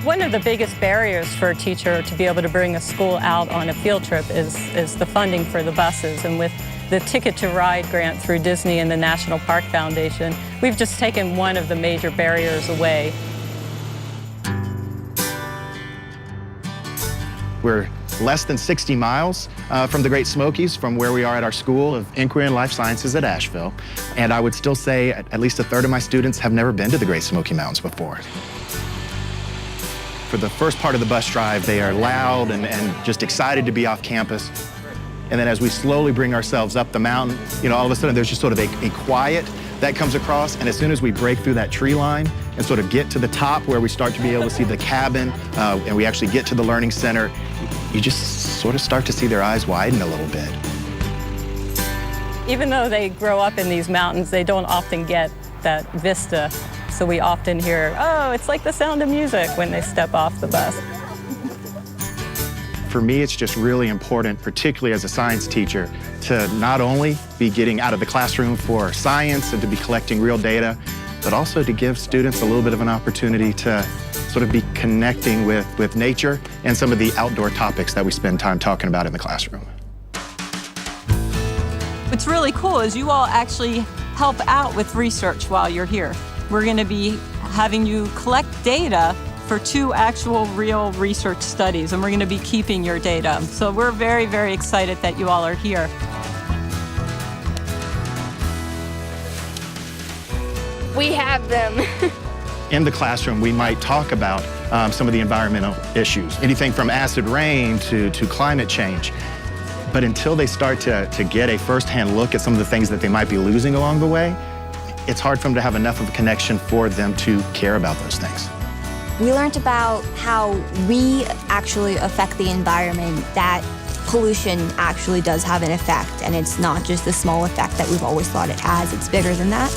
One of the biggest barriers for a teacher to be able to bring a school out on a field trip is the funding for the buses. And with the Ticket to Ride grant through Disney and the National Park Foundation, we've just taken one of the major barriers away. We're less than 60 miles from the Great Smokies, from where we are at our School of Inquiry and Life Sciences at Asheville. And I would still say at least a third of my students have never been to the Great Smoky Mountains before. For the first part of the bus drive, they are loud and just excited to be off campus. And then as we slowly bring ourselves up the mountain, all of a sudden there's just sort of a quiet that comes across. And as soon as we break through that tree line and sort of get to the top where we start to be able to see the cabin and we actually get to the Learning Center, you just sort of start to see their eyes widen a little bit. Even though they grow up in these mountains, they don't often get that vista. So we often hear, oh, it's like the sound of music when they step off the bus. For me, it's just really important, particularly as a science teacher, to not only be getting out of the classroom for science and to be collecting real data, but also to give students a little bit of an opportunity to sort of be connecting with nature and some of the outdoor topics that we spend time talking about in the classroom. What's really cool is you all actually help out with research while you're here. We're going to be having you collect data for 2 actual real research studies, and we're going to be keeping your data. So we're very, very excited that you all are here. We have them. In the classroom, we might talk about some of the environmental issues, anything from acid rain to climate change. But until they start to get a firsthand look at some of the things that they might be losing along the way, it's hard for them to have enough of a connection for them to care about those things. We learned about how we actually affect the environment, that pollution actually does have an effect, and it's not just the small effect that we've always thought it has, it's bigger than that.